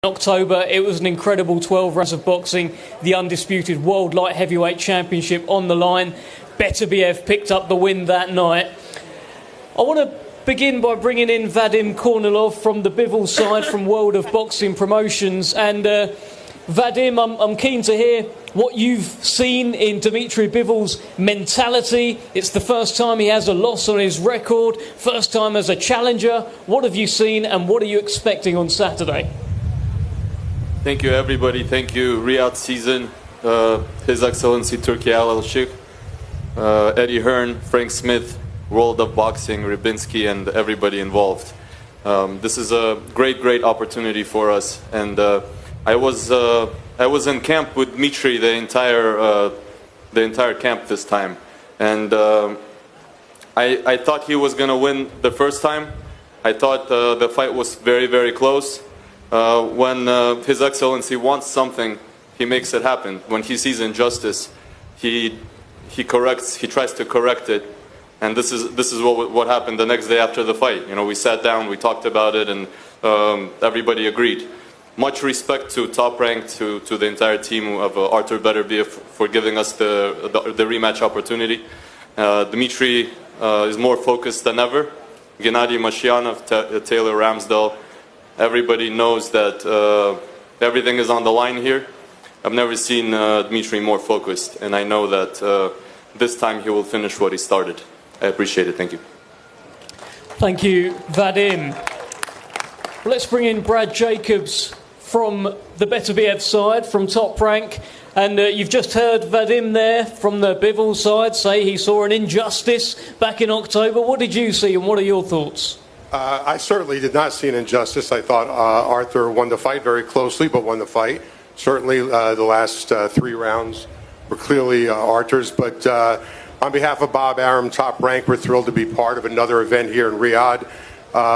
October. It was an incredible 12 rounds of boxing, the undisputed World Light Heavyweight Championship on the line. Beterbiev picked up the win that night. I want to begin by bringing in Vadim Kornilov from the Bivol side from World of Boxing Promotions. And Vadim, I'm keen to hear what you've seen in Dmitry Bivol's mentality. It's the first time he has a loss on his record, first time as a challenger. What have you seen and what are you expecting on Saturday? Thank you, everybody. Thank you, Riyadh Season, His Excellency Turkey Al-Sheikh, Eddie Hearn, Frank Smith, World of Boxing, Rybinski, and everybody involved. This is a great opportunity for us. And I was in camp with Dmitry the entire camp this time, and I thought he was going to win the first time. I thought the fight was very close. When His Excellency wants something, he makes it happen. When he sees injustice, he tries to correct it. And this is what happened the next day after the fight. You know, we sat down, we talked about it, and everybody agreed. Much respect to Top Rank, to the entire team of Artur Beterbiev for giving us the rematch opportunity. Dmitry is more focused than ever. Gennady Mashyanov, Taylor Ramsdale. Everybody knows that everything is on the line here. I've never seen Dmitry more focused, and I know that this time he will finish what he started. I appreciate it. Thank you. Thank you, Vadim. Well, let's bring in Brad Jacobs from the Beterbiev side, from Top Rank. And you've just heard Vadim there from the Bivol side say he saw an injustice back in October. What did you see and what are your thoughts? I certainly did not see an injustice. I thought Arthur won the fight very closely, but won the fight. Certainly the last 3 rounds were clearly Arthur's. But on behalf of Bob Arum, Top Rank, we're thrilled to be part of another event here in Riyadh.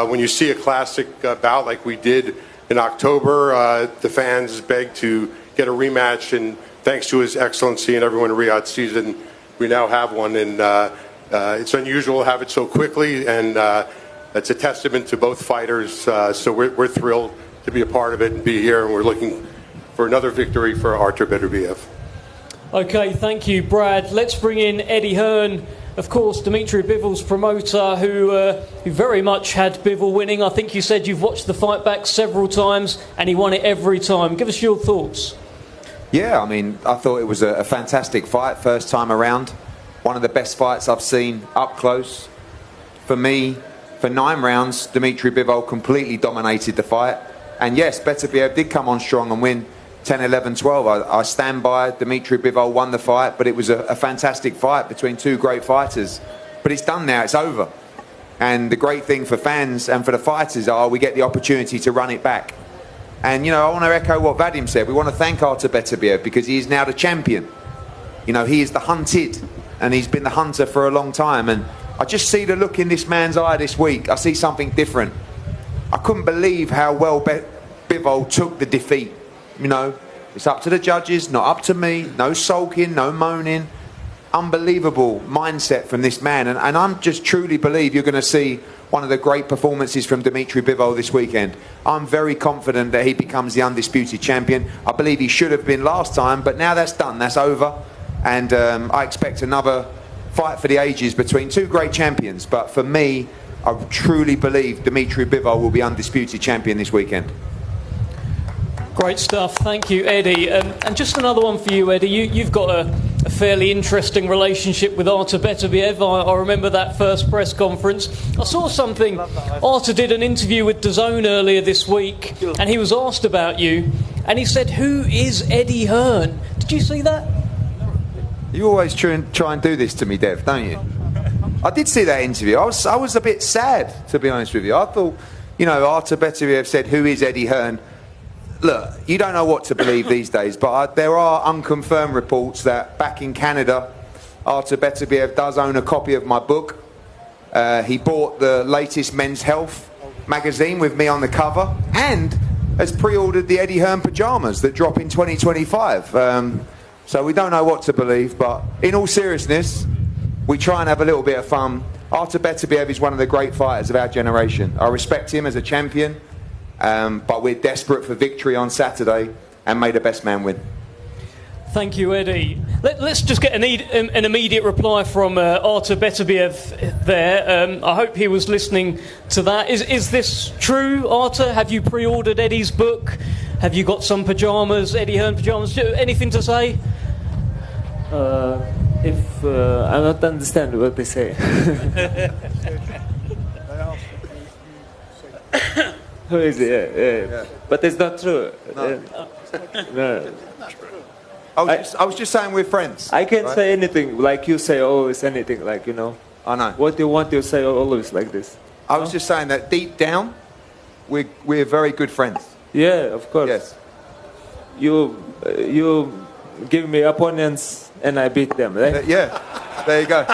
When you see a classic bout like we did in October, the fans beg to get a rematch. And thanks to His Excellency and everyone in Riyadh Season, we now have one. And it's unusual to have it so quickly. And it's a testament to both fighters, so we're thrilled to be a part of it and be here, and we're looking for another victory for Artur Beterbiev. Okay, thank you, Brad. Let's bring in Eddie Hearn, of course, Dmitry Bivol's promoter, who very much had Bivol winning. I think you said you've watched the fight back several times, and he won it every time. Give us your thoughts. Yeah, I mean, I thought it was a fantastic fight, first time around. One of the best fights I've seen up close. For me, for 9 rounds, Dmitry Bivol completely dominated the fight. And yes, Beterbiev did come on strong and win 10, 11, 12. I stand by Dmitry Bivol won the fight, but it was a fantastic fight between 2 great fighters. But it's done now, it's over. And the great thing for fans and for the fighters are we get the opportunity to run it back. And, you know, I want to echo what Vadim said. We want to thank Artur Beterbiev because he is now the champion. You know, he is the hunted, and he's been the hunter for a long time. And I just see the look in this man's eye this week. I see something different. I couldn't believe how well Bivol took the defeat. You know, it's up to the judges, not up to me. No sulking, no moaning. Unbelievable mindset from this man. And I'm just truly believe you're going to see one of the great performances from Dmitry Bivol this weekend. I'm very confident that he becomes the undisputed champion. I believe he should have been last time, but now that's done. That's over. And I expect another fight for the ages between 2 great champions. But for me, I truly believe Dmitry Bivol will be undisputed champion this weekend. Great stuff. Thank you, Eddie. And just another one for you, Eddie. You've got a fairly interesting relationship with Artur Beterbiev. I remember that first press conference. I saw something. Artur did an interview with DAZN earlier this week, and he was asked about you, and he said, "Who is Eddie Hearn?" Did you see that? You always try and do this to me, Dev, don't you? I did see that interview. I was a bit sad, to be honest with you. I thought, you know, Artur Beterbiev said, "Who is Eddie Hearn?" Look, you don't know what to believe these days, but there are unconfirmed reports that back in Canada, Artur Beterbiev does own a copy of my book. He bought the latest Men's Health magazine with me on the cover and has pre-ordered the Eddie Hearn pyjamas that drop in 2025. So we don't know what to believe, but in all seriousness, we try and have a little bit of fun. Artur Beterbiev is one of the great fighters of our generation. I respect him as a champion. But we're desperate for victory on Saturday, and may the best man win. Thank you, Eddie. Let's just get an immediate reply from Artur Beterbiev there. I hope he was listening to that. Is this true, Artur? Have you pre-ordered Eddie's book? Have you got some pyjamas, Eddie Hearn pyjamas? Anything to say? I don't understand what they say. Who is it? Yeah. But it's not true. No. No. I was just saying we're friends. I can't right? say anything like you say always anything like, you know. I know. What you want, you say always like this. I was just saying that deep down, we're very good friends. Yeah, of course. Yes. You give me opponents and I beat them, right? Yeah. There you go.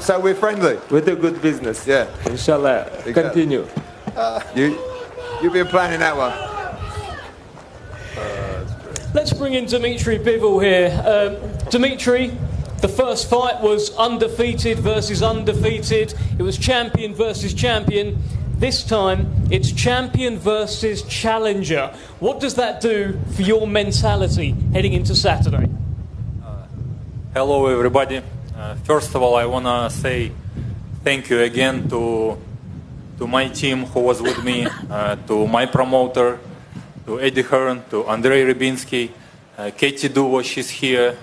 So we're friendly. We do good business. Yeah. Inshallah. Exactly. Continue. You've been planning that one. Let's bring in Dmitry Bivol here. Dmitry, the first fight was undefeated versus undefeated. It was champion versus champion. This time, it's champion versus challenger. What does that do for your mentality heading into Saturday? Hello, everybody. First of all, I want to say thank you again to my team who was with me, to my promoter, to Eddie Hearn, to Andrei Rybinski, Katie Duvo, she's here.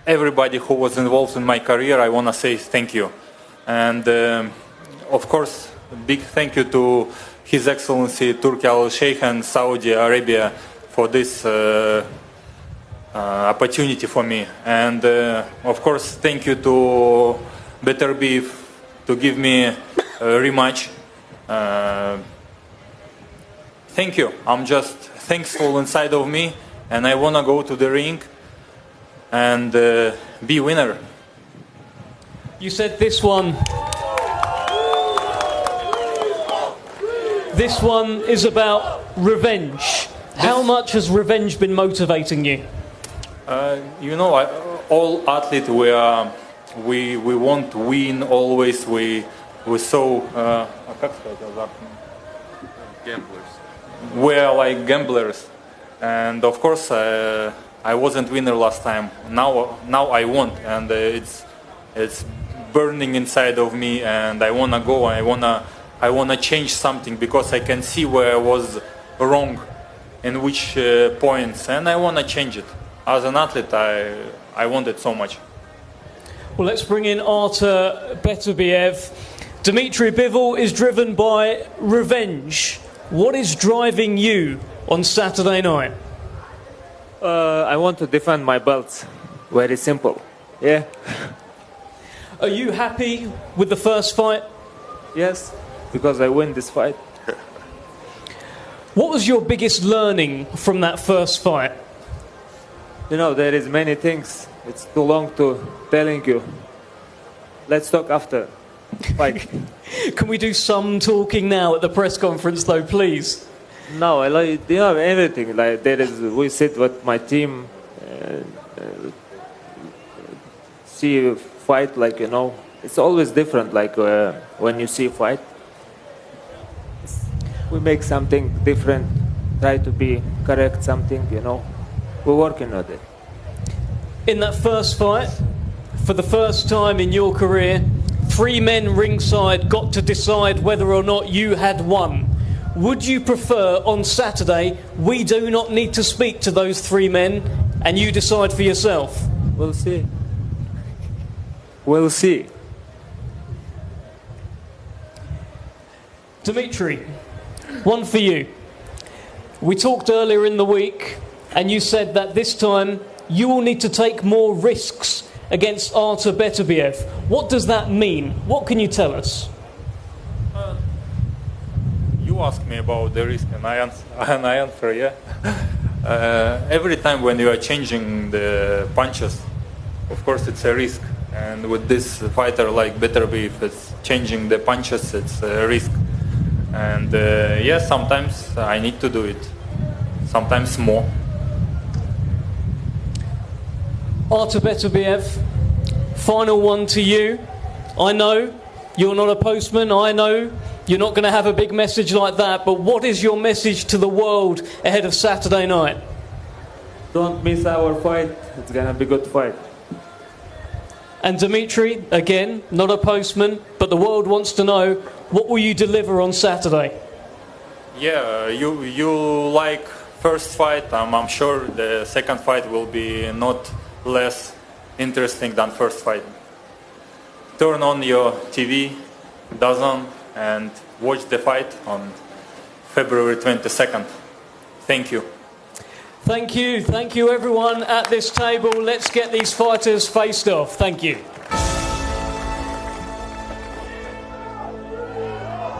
Everybody who was involved in my career, I want to say thank you. And of course, big thank you to His Excellency Turkey Al-Sheikh and Saudi Arabia for this opportunity for me. And of course, thank you to Beterbiev to give me a rematch. Thank you. I'm just thankful inside of me, and I want to go to the ring and be winner. You said this one is about revenge. How much has revenge been motivating you? You know, all athletes, we want to win always. We so Gamblers. we are like gamblers, and of course I wasn't winner last time. Now I want, and it's burning inside of me, and I wanna go. I wanna change something because I can see where I was wrong, in which points, and I wanna change it. As an athlete, I want it so much. Well, let's bring in Artur Beterbiev. Dmitry Bivol is driven by revenge. What is driving you on Saturday night? I want to defend my belts. Very simple. Yeah. Are you happy with the first fight? Yes, because I win this fight. What was your biggest learning from that first fight? You know, there is many things. It's too long to telling you. Let's talk after fight. Can we do some talking now at the press conference, though, please? No, I like, you know, everything. Like there is, we sit with my team, see a fight. Like, you know, it's always different. Like when you see a fight, we make something different. Try to be correct something. You know, we're working on it. In that first fight, for the first time in your career, 3 men ringside got to decide whether or not you had won. Would you prefer on Saturday we do not need to speak to those 3 men and you decide for yourself? We'll see. We'll see. Dmitry, one for you. We talked earlier in the week and you said that this time you will need to take more risks against Artur Beterbiev. What does that mean? What can you tell us? You asked me about the risk, and I answer, yeah. Every time when you are changing the punches, of course it's a risk. And with this fighter like Beterbiev, it's changing the punches, it's a risk. And yes, sometimes I need to do it. Sometimes more. Artur Beterbiev, final one to you. I know you're not a postman. I know You're not going to have a big message like that, but what is your message to the world ahead of Saturday night? Don't miss our fight. It's gonna be a good fight. And Dimitri, again, not a postman, but the world wants to know, what will you deliver on Saturday? Yeah, you like first fight. I'm sure the second fight will be not less interesting than first fight. Turn on your TV, DAZN, and watch the fight on February 22nd. Thank you. Thank you everyone at this table. Let's get these fighters faced off. Thank you.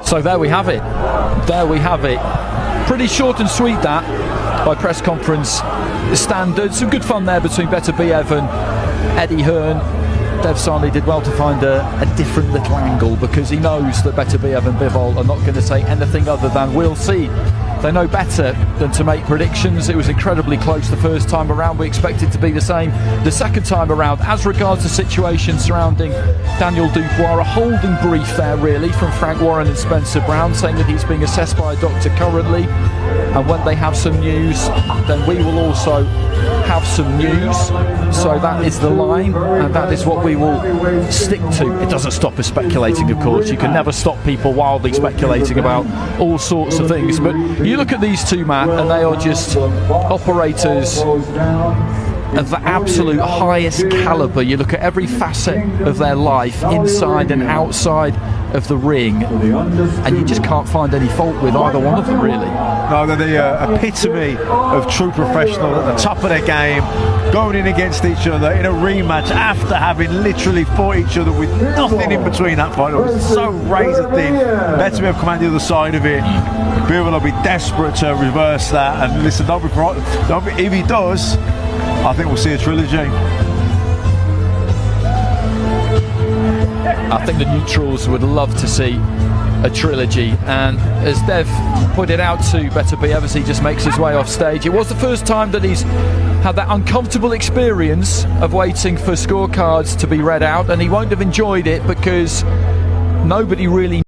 So there we have it. There we have it. Pretty short and sweet that, by press conference standards. Some good fun there between Beterbiev and Eddie Hearn. Dev Sarni did well to find a different little angle, because he knows that Beterbiev and Bivol are not going to say anything other than we'll see. They know better than to make predictions. It was incredibly close the first time around. We expect it to be the same the second time around. As regards the situation surrounding Daniel Dubois, a holding brief there really from Frank Warren and Spencer Brown, saying that he's being assessed by a doctor currently, and when they have some news, then we will also have some news. So that is the line, and that is what we will stick to. It doesn't stop us speculating, of course. You can never stop people wildly speculating about all sorts of things, but you look at these two, Matt, and they are just operators of the absolute highest calibre. You look at every facet of their life, inside and outside of the ring, and you just can't find any fault with either one of them, really. No, they're the epitome of true professional at the top of their game, going in against each other in a rematch after having literally fought each other with nothing in between that fight. It was so razor thin. Better have come out the other side of it. Bivol will be desperate to reverse that, and listen, if he does, I think we'll see a trilogy. I think the neutrals would love to see a trilogy, and as Dev pointed out to Beterbiev as he just makes his way off stage, it was the first time that he's had that uncomfortable experience of waiting for scorecards to be read out, and he won't have enjoyed it because nobody really